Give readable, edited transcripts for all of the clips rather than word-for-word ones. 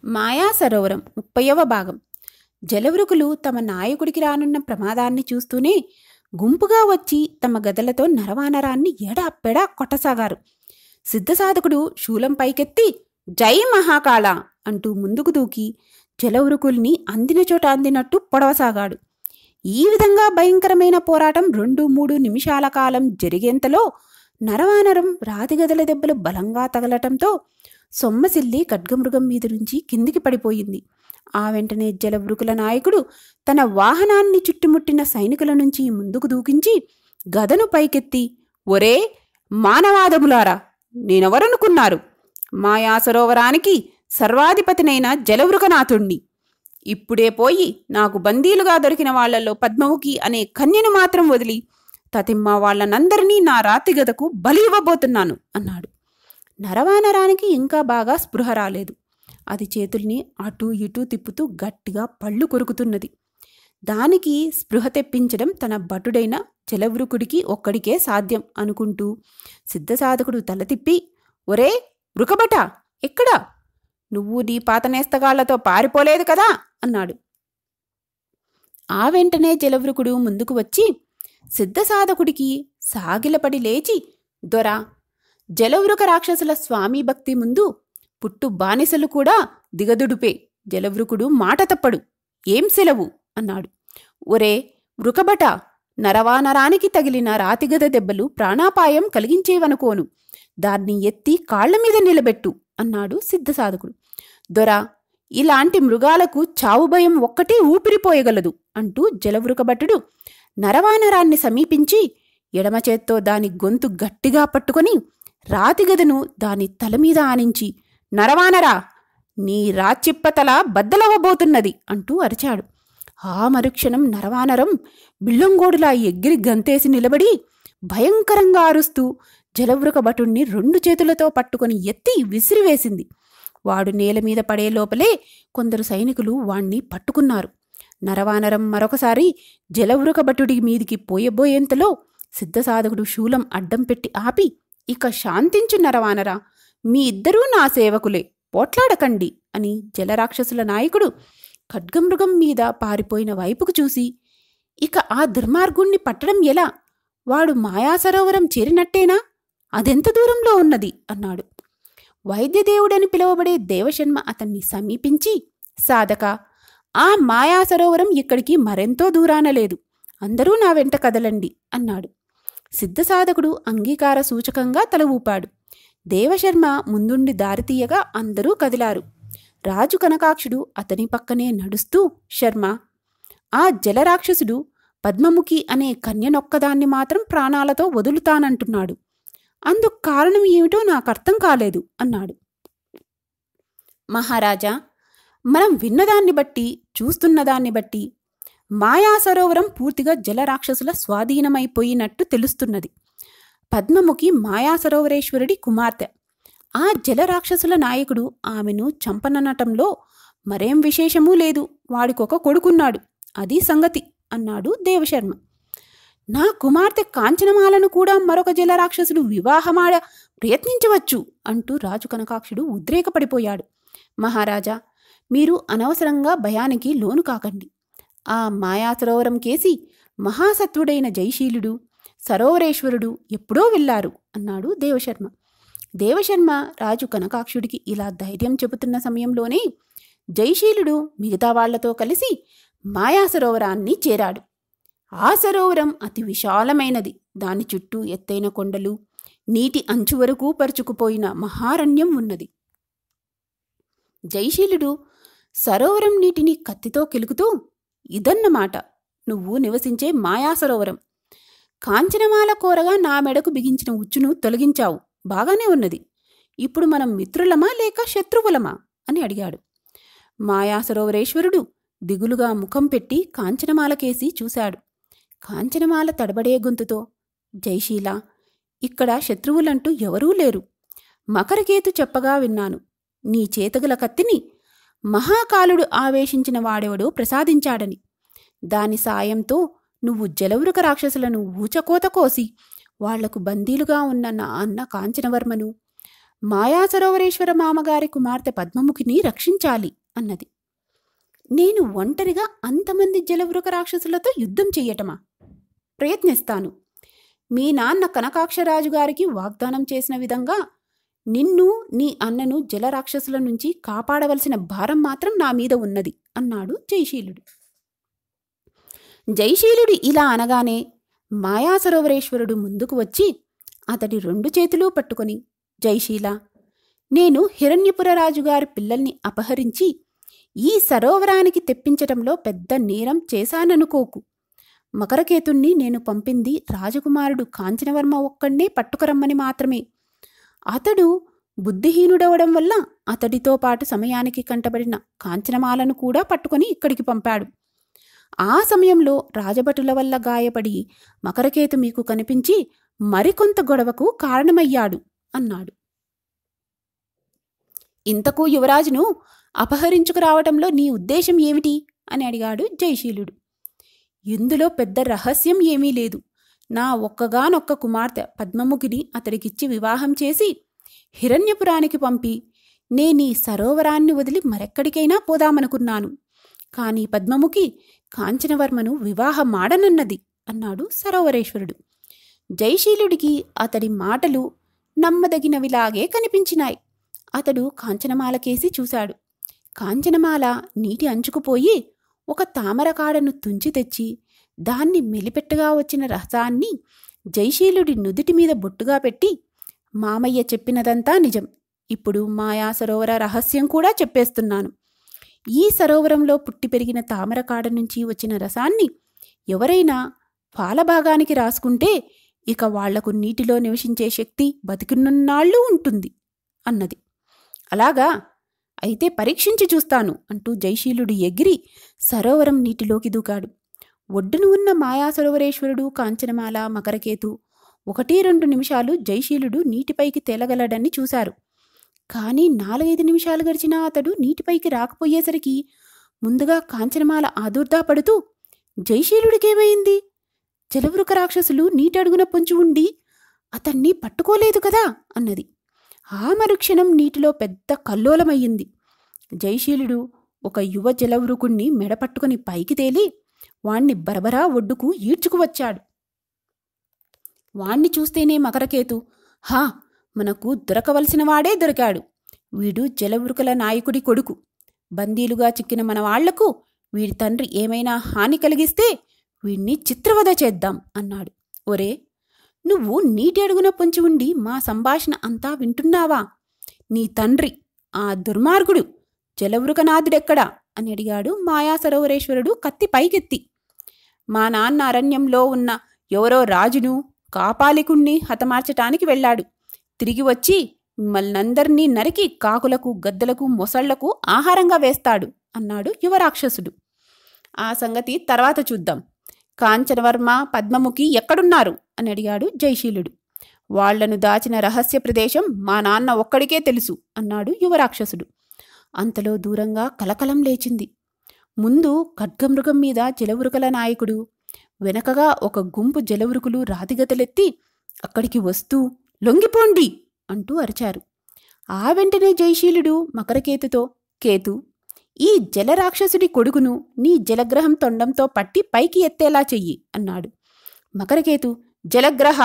మాయా సరోవరం 30వ భాగం. జలవృకులు తమ నాయకుడికి రానున్న ప్రమాదాన్ని చూస్తూనే గుంపుగా వచ్చి తమ గదలతో నరవానరాన్ని ఎడాపెడా కొట్టసాగారు. సిద్ధసాధకుడు శూలం పైకెత్తి జై మహాకాళ అంటూ ముందుకు దూకి జలవృకుల్ని అందిన చోట అందినట్టు పొడవసాగాడు. ఈ విధంగా భయంకరమైన పోరాటం 2-3 నిమిషాల కాలం జరిగేంతలో నరవానరం రాతిగదల దెబ్బలు బలంగా తగలటంతో సొమ్మసిల్లి ఖడ్గమృగం మీద నుంచి కిందికి పడిపోయింది. ఆ వెంటనే జలవృకుల నాయకుడు తన వాహనాన్ని చుట్టుముట్టిన సైనికుల నుంచి ముందుకు దూకించి గదను పైకెత్తి, ఒరే మానవాదములారా, నేనెవరనుకున్నారు? మాయా సరోవరానికి సర్వాధిపతినైన జలవృకనాథుణ్ణి. ఇప్పుడే పోయి నాకు బందీలుగా దొరికిన వాళ్లలో పద్మముఖి అనే కన్యను మాత్రం వదిలి తతిమ్మ వాళ్లనందరినీ నా రాతిగదకు బలి ఇవ్వబోతున్నాను అన్నాడు. నరవానరానికి ఇంకా బాగా స్పృహ రాలేదు. అది చేతుల్ని అటూ ఇటూ తిప్పుతూ గట్టిగా పళ్ళు కొరుకుతున్నది. దానికి స్పృహ తెప్పించడం తన భటుడైన జలవృకుడికి ఒక్కడికే సాధ్యం అనుకుంటూ సిద్ధసాధకుడు తల తిప్పి, ఒరే వృకభట, ఎక్కడా? నువ్వు నీ పాతనేస్తగాళ్లతో పారిపోలేదు కదా అన్నాడు. ఆ వెంటనే జలవృకుడు ముందుకు వచ్చి సిద్ధసాధకుడికి సాగిలపడి లేచి, దొరా, జలవృక రాక్షసుల స్వామి భక్తి ముందు పుట్టు బానిసలు కూడా దిగదుడుపే. జలవృకుడు మాట తప్పడు, ఏం సెలవు అన్నాడు. ఒరే వృకభట, నరవానరానికి తగిలిన రాతిగద దెబ్బలు ప్రాణాపాయం కలిగించేవనుకోను. దాన్ని ఎత్తి కాళ్లమీద నిలబెట్టు అన్నాడు సిద్ధసాధకుడు. దొరా, ఇలాంటి మృగాలకు చావు భయం ఒక్కటే ఊపిరిపోయగలదు అంటూ జలవృకభటుడు నరవానరాన్ని సమీపించి ఎడమచేత్తో దాని గొంతు గట్టిగా పట్టుకొని రాతిగదను దాని తలమీద ఆనించి, నరవానరా, నీ రాచిప్పతల బద్దలవ్వబోతున్నది అంటూ అరిచాడు. ఆ మరుక్షణం నరవానరం బిల్లంగోడులా ఎగిరి గంతేసి నిలబడి భయంకరంగా అరుస్తూ జలవృకభటుణ్ణి 2 చేతులతో పట్టుకొని ఎత్తి విసిరివేసింది. వాడు నేలమీద పడే లోపలే కొందరు సైనికులు వాణ్ణి పట్టుకున్నారు. నరవానరం మరొకసారి జలవృకభటుడి మీదికి పోయబోయేంతలో సిద్ధసాధకుడు శూలం అడ్డం పెట్టి ఆపి, ఇక శాంతించు నరవానరా, మీ ఇద్దరూ నా సేవకులే, పోట్లాడకండి అని జలరాక్షసుల నాయకుడు ఖడ్గమృగం మీద పారిపోయిన వైపుకు చూసి, ఇక ఆ దుర్మార్గుణ్ణి పట్టడం ఎలా? వాడు మాయాసరోవరం చేరినట్టేనా? అదెంత దూరంలో ఉన్నది అన్నాడు. వైద్యదేవుడని పిలువబడే దేవశర్మ అతన్ని సమీపించి, సాధక, ఆ మాయాసరోవరం ఇక్కడికి మరెంతో దూరాన లేదు. అందరూ నా వెంట కదలండి అన్నాడు. సిద్ధసాధకుడు అంగీకార సూచకంగా తల ఊపాడు. దేవశర్మ ముందుండి దారితీయగా అందరూ కదిలారు. రాజు కనకాక్షుడు అతని పక్కనే నడుస్తూ, శర్మ, ఆ జలరాక్షసుడు పద్మముఖి అనే కన్యనొక్కదాన్ని మాత్రం ప్రాణాలతో వదులుతానంటున్నాడు. అందుకు కారణం ఏమిటో నాకర్థం కాలేదు అన్నాడు. మహారాజా, మనం విన్నదాన్ని బట్టి, చూస్తున్నదాన్ని బట్టి మాయా సరోవరం పూర్తిగా జలరాక్షసుల స్వాధీనమైపోయినట్టు తెలుస్తున్నది. పద్మముఖి మాయాసరోవరేశ్వరుడి కుమార్తె. ఆ జలరాక్షసుల నాయకుడు ఆమెను చంపననటంలో మరేం విశేషమూ లేదు. వాడికొక కొడుకున్నాడు, అది సంగతి అన్నాడు దేవశర్మ. నా కుమార్తె కాంచనమాలను కూడా మరొక జలరాక్షసుడు వివాహమాడ ప్రయత్నించవచ్చు అంటూ రాజు కనకాక్షుడు ఉద్రేకపడిపోయాడు. మహారాజా, మీరు అనవసరంగా భయానికి లోను కాకండి. ఆ మాయాసరోవరం కేసి మహాసత్వుడైన జైశీలుడు, సరోవరేశ్వరుడు ఎప్పుడో వెళ్ళారు అన్నాడు దేవశర్మ. దేవశర్మ రాజు కనకాక్షుడికి ఇలా ధైర్యం చెబుతున్న సమయంలోనే జైశీలుడు మిగతా వాళ్లతో కలిసి మాయాసరోవరాన్ని చేరాడు. ఆ సరోవరం అతి విశాలమైనది. దాని చుట్టూ ఎత్తైన కొండలు, నీటి అంచు వరకు పరుచుకుపోయిన మహారణ్యం ఉన్నది. జైశీలుడు సరోవరం నీటిని కత్తితో కెలుకుతూ, ఇదన్నమాట నువ్వు నివసించే మాయాసరోవరం. కాంచనమాల కోరగా నా మెడకు బిగించిన ఉచ్చును తొలగించావు, బాగానే ఉన్నది. ఇప్పుడు మనం మిత్రులమా లేక శత్రువులమా అని అడిగాడు. మాయాసరోవరేశ్వరుడు దిగులుగా ముఖం పెట్టి కాంచనమాలకేసి చూశాడు. కాంచనమాల తడబడే గొంతుతో, జైశీల, ఇక్కడ శత్రువులంటూ ఎవరూ లేరు. మకరకేతు చెప్పగా విన్నాను. నీ చేతగల కత్తిని మహాకాలుడు ఆవేశించిన వాడెవడో ప్రసాదించాడని. దాని సాయంతో నువ్వు జలవృక రాక్షసులను ఊచకోత కోసి వాళ్లకు బందీలుగా ఉన్న నా అన్న కాంచనవర్మను, మాయాసరోవరేశ్వర మామగారి కుమార్తె పద్మముఖిని రక్షించాలి అన్నది. నేను ఒంటరిగా అంతమంది జలవృక రాక్షసులతో యుద్ధం చెయ్యటమా? ప్రయత్నిస్తాను. మీ నాన్న కనకాక్షరాజుగారికి వాగ్దానం చేసిన విధంగా నిన్ను నీ అన్నను జలరాక్షసుల నుంచి కాపాడవలసిన భారం మాత్రం నా మీద ఉన్నది అన్నాడు జయశీలుడు. జయశీలుడు ఇలా అనగానే మాయాసరోవరేశ్వరుడు ముందుకు వచ్చి అతడి 2 చేతులు పట్టుకొని, జయశీల, నేను హిరణ్యపురరాజుగారి పిల్లల్ని అపహరించి ఈ సరోవరానికి తెప్పించటంలో పెద్ద నేరం చేశాననుకోకు. మకరకేతుణ్ణి నేను పంపింది రాజకుమారుడు కాంచనవర్మ ఒక్కడే పట్టుకురమ్మని మాత్రమే. అతడు బుద్ధిహీనుడవడం వల్ల అతడితో పాటు సమయానికి కంటబడిన కాంచనమాలను కూడా పట్టుకొని ఇక్కడికి పంపాడు. ఆ సమయంలో రాజభటుల వల్ల గాయపడి మకరకేతు మీకు కనిపించి మరికొంత గొడవకు కారణమయ్యాడు అన్నాడు. ఇంతకు యువరాజును అపహరించుకురావటంలో నీ ఉద్దేశం ఏమిటి అని అడిగాడు జయశీలుడు. ఇందులో పెద్ద రహస్యం ఏమీ లేదు. నా ఒక్కగానొక్క కుమార్తె పద్మముఖిని అతడికిచ్చి వివాహం చేసి హిరణ్యపురానికి పంపి నేనీ సరోవరాన్ని వదిలి మరెక్కడికైనా పోదామనుకున్నాను. కాని పద్మముఖి కాంచనవర్మను వివాహమాడనన్నది అన్నాడు సరోవరేశ్వరుడు. జయశీలుడికి అతడి మాటలు నమ్మదగినవిలాగే కనిపించినాయి. అతడు కాంచనమాలకేసి చూశాడు. కాంచనమాల నీటి అంచుకుపోయి ఒక తామరకాడను తుంచి తెచ్చి దాన్ని మెలిపెట్టగా వచ్చిన రసాన్ని జయశీలుడి నుదుటి మీద బొట్టుగా పెట్టి, మామయ్య చెప్పినదంతా నిజం. ఇప్పుడు మాయా సరోవర రహస్యం కూడా చెప్పేస్తున్నాను. ఈ సరోవరంలో పుట్టి పెరిగిన తామరకాడ నుంచి వచ్చిన రసాన్ని ఎవరైనా పాలభాగానికి రాసుకుంటే ఇక వాళ్లకు నీటిలో నివసించే శక్తి బతికినున్నాళ్ళు ఉంటుంది అన్నది. అలాగా, అయితే పరీక్షించి చూస్తాను అంటూ జయశీలుడు ఎగిరి సరోవరం నీటిలోకి దూకాడు. ఒడ్డును ఉన్న మాయాసరోవరేశ్వరుడు, కాంచనమాల, మకరకేతు 1-2 నిమిషాలు జయశీలుడు నీటిపైకి తేలగలడని చూశారు. కానీ 4-5 నిమిషాలు గడిచినా అతడు నీటిపైకి రాకపోయేసరికి ముందుగా కాంచనమాల ఆదుర్దాపడుతూ, జయశీలుడికేమైంది? జలవృక రాక్షసులు నీటడుగున పొంచి ఉండి అతన్ని పట్టుకోలేదు కదా అన్నది. ఆ మరుక్షణం నీటిలో పెద్ద కల్లోలమయ్యింది. జయశీలుడు ఒక యువ జలవృకుణ్ణి మెడపట్టుకుని పైకి తేలి వాణ్ణి బరబరా ఒడ్డుకు ఈడ్చుకువచ్చాడు. వాణ్ణి చూస్తేనే మకరకేతు, హా, మనకు దొరకవలసిన వాడే దొరికాడు. వీడు జలవృకుల నాయకుడి కొడుకు. బందీలుగా చిక్కిన మన వాళ్లకు వీడి తండ్రి ఏమైనా హాని కలిగిస్తే వీణ్ణి చిత్రవధ చేద్దాం అన్నాడు. ఒరే, నువ్వు నీటి అడుగున పొంచి ఉండి మా సంభాషణ అంతా వింటున్నావా? నీ తండ్రి, ఆ దుర్మార్గుడు జలవృకనాథుడెక్కడా అని అడిగాడు మాయాసరోవరేశ్వరుడు కత్తి పైకెత్తి. మా నాన్న అరణ్యంలో ఉన్న ఎవరో రాజును, కాపాలికుణ్ణి హతమార్చటానికి వెళ్ళాడు. తిరిగి వచ్చి మిమ్మల్నందరినీ నరికి కాకులకు, గద్దలకు, మొసళ్లకు ఆహారంగా వేస్తాడు అన్నాడు యువరాక్షసుడు. ఆ సంగతి తర్వాత చూద్దాం. కాంచనవర్మ, పద్మముఖి ఎక్కడున్నారు అని అడిగాడు జయశీలుడు. వాళ్లను దాచిన రహస్య ప్రదేశం మా నాన్న ఒక్కడికే తెలుసు అన్నాడు యువరాక్షసుడు. అంతలో దూరంగా కలకలం లేచింది. ముందు ఖడ్గమృగం మీద జలవృకల నాయకుడు, వెనకగా ఒక గుంపు జలవృకులు రాతిగతలెత్తి అక్కడికి వస్తూ లొంగిపోండి అంటూ అరిచారు. ఆ వెంటనే జయశీలుడు మకరకేతుతో, కేతు, ఈ జలరాక్షసుడి కొడుకును నీ జలగ్రహం తొండంతో పట్టి పైకి ఎత్తేలా చెయ్యి అన్నాడు. మకరకేతు జలగ్రహ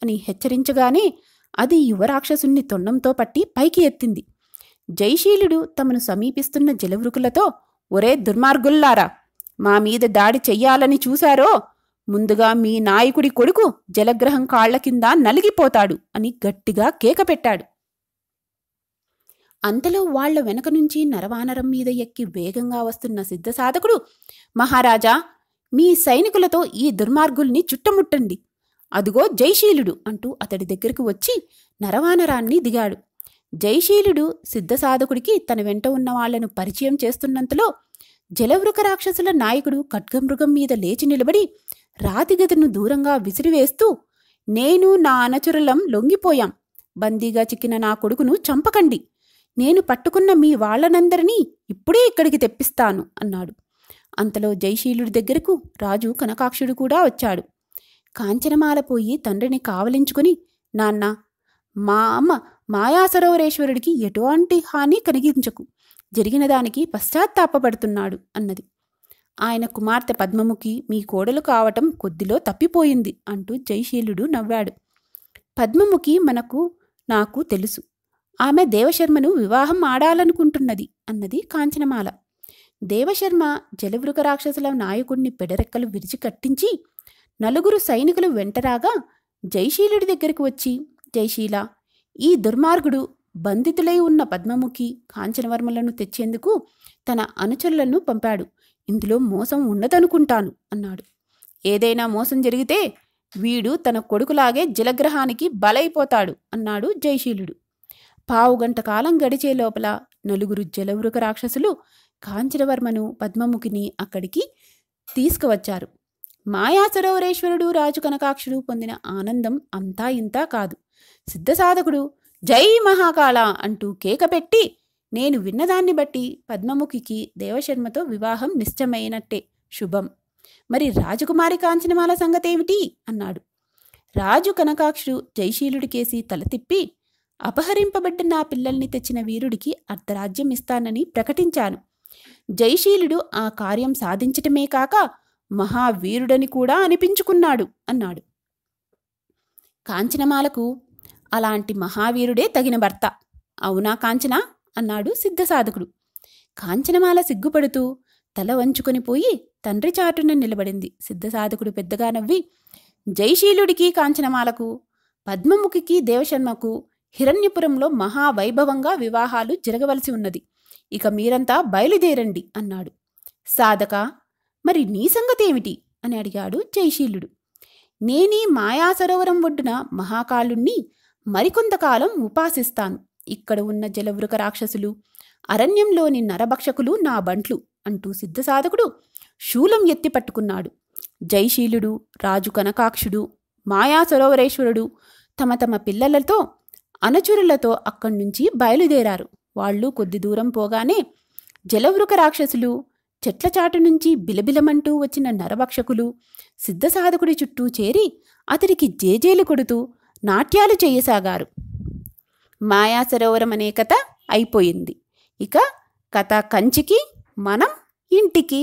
అని హెచ్చరించగానే అది యువరాక్షసుణ్ణి తొండంతో పట్టి పైకి ఎత్తింది. జయశీలుడు తమను సమీపిస్తున్న జలవృకులతో, ఒరే దుర్మార్గుల్లారా, మా మీద దాడి చెయ్యాలని చూశారో ముందుగా మీ నాయకుడి కొడుకు జలగ్రహం కాళ్ల కింద నలిగిపోతాడు అని గట్టిగా కేక పెట్టాడు. అంతలో వాళ్ల వెనక నుంచి నరవానరం మీద ఎక్కి వేగంగా వస్తున్న సిద్ధసాధకుడు, మహారాజా, మీ సైనికులతో ఈ దుర్మార్గుల్ని చుట్టముట్టండి. అదుగో జయశీలుడు అంటూ అతడి దగ్గరకు వచ్చి నరవానరాన్ని దిగాడు. జయశీలుడు సిద్ధసాధకుడికి తన వెంట ఉన్న వాళ్లను పరిచయం చేస్తున్నంతలో జలవృక రాక్షసుల నాయకుడు ఖడ్గమృగం మీద లేచి నిలబడి రాతిగదను దూరంగా విసిరివేస్తూ, నేను నా అనుచరులం లొంగిపోయాం. బందీగా చిక్కిన నా కొడుకును చంపకండి. నేను పట్టుకున్న మీ వాళ్లనందరినీ ఇప్పుడే ఇక్కడికి తెప్పిస్తాను అన్నాడు. అంతలో జయశీలుడి దగ్గరకు రాజు కనకాక్షుడు కూడా వచ్చాడు. కాంచనమాల పోయి తండ్రిని కావలించుకుని, నాన్న, మా అమ్మ మాయాసరోవరేశ్వరుడికి ఎటువంటి హాని కలిగించకు, జరిగిన దానికి పశ్చాత్తాపపడుతున్నాడు అన్నది. ఆయన కుమార్తె పద్మముఖి మీ కోడలు కావటం కొద్దిలో తప్పిపోయింది అంటూ జయశీలుడు నవ్వాడు. పద్మముఖి నాకు తెలుసు. ఆమె దేవశర్మను వివాహం ఆడాలనుకుంటున్నది అన్నది కాంచనమాల. దేవశర్మ జలవృక రాక్షసుల నాయకుడిని పెడరెక్కలు విరిచి కట్టించి నలుగురు సైనికులు వెంటరాగా జయశీలుడి దగ్గరికి వచ్చి, జయశీల, ఈ దుర్మార్గుడు బంధితులై ఉన్న పద్మముఖి కాంచనవర్మలను తెచ్చేందుకు తన అనుచరులను పంపాడు. ఇందులో మోసం ఉండదనుకుంటాను అన్నాడు. ఏదైనా మోసం జరిగితే వీడు తన కొడుకులాగే జలగ్రహానికి బలైపోతాడు అన్నాడు జయశీలుడు. పావుగంట కాలం గడిచే లోపల నలుగురు జలవృక రాక్షసులు కాంచనవర్మను పద్మముఖిని అక్కడికి తీసుకువచ్చారు. మాయాసరోవరేశ్వరుడు రాజు కనకాక్షుడు పొందిన ఆనందం అంతా ఇంతా కాదు. సిద్ధసాధకుడు జై మహాకాళ అంటూ కేక పెట్టి, నేను విన్నదాన్ని బట్టి పద్మముఖికి దేవశర్మతో వివాహం నిశ్చయమైనట్టే, శుభం. మరి రాజకుమారి కాంచనమాల సంగతేమిటి అన్నాడు. రాజు కనకాక్షుడు జయశీలుడికేసి తల తిప్పి, అపహరింపబడ్డ నా పిల్లల్ని తెచ్చిన వీరుడికి అర్ధరాజ్యం ఇస్తానని ప్రకటించాను. జయశీలుడు ఆ కార్యం సాధించటమే కాక మహావీరుడని కూడా అనిపించుకున్నాడు అన్నాడు. కాంచనమాలకు అలాంటి మహావీరుడే తగిన భర్త. అవునా కాంచన అన్నాడు సిద్ధసాధకుడు. కాంచనమాల సిగ్గుపడుతూ తల వంచుకొని పోయి తండ్రి చాటున నిలబడింది. సిద్ధసాధకుడు పెద్దగా నవ్వి, జయశీలుడికి కాంచనమాలకు, పద్మముఖికి దేవశర్మకు హిరణ్యపురంలో మహావైభవంగా వివాహాలు జరగవలసి ఉన్నది. ఇక మీరంతా బయలుదేరండి అన్నాడు. సాధక, మరి నీ సంగతేమిటి అని అడిగాడు జయశీలుడు. నేనీ మాయాసరోవరం ఒడ్డున మహాకాళుణ్ణి మరికొంతకాలం ఉపాసిస్తాను. ఇక్కడ ఉన్న జలవృక రాక్షసులు, అరణ్యంలోని నరభక్షకులు నా బంట్లు అంటూ సిద్ధసాధకుడు శూలం ఎత్తి పట్టుకున్నాడు. జయశీలుడు, రాజు కనకాక్షుడు, మాయాసరోవరేశ్వరుడు తమ తమ పిల్లలతో అనుచరులతో అక్కడ్నుంచి బయలుదేరారు. వాళ్ళు కొద్ది దూరం పోగానే జలవృక రాక్షసులు, చెట్లచాటు నుంచి బిలబిలమంటూ వచ్చిన నరభక్షకులు సిద్ధసాధకుడి చుట్టూ చేరి అతడికి జేజేలు కొడుతూ నాట్యాలు చేయసాగారు. మాయాసరోవరం అనే కథ అయిపోయింది. ఇక కథ కంచికి, మనం ఇంటికి.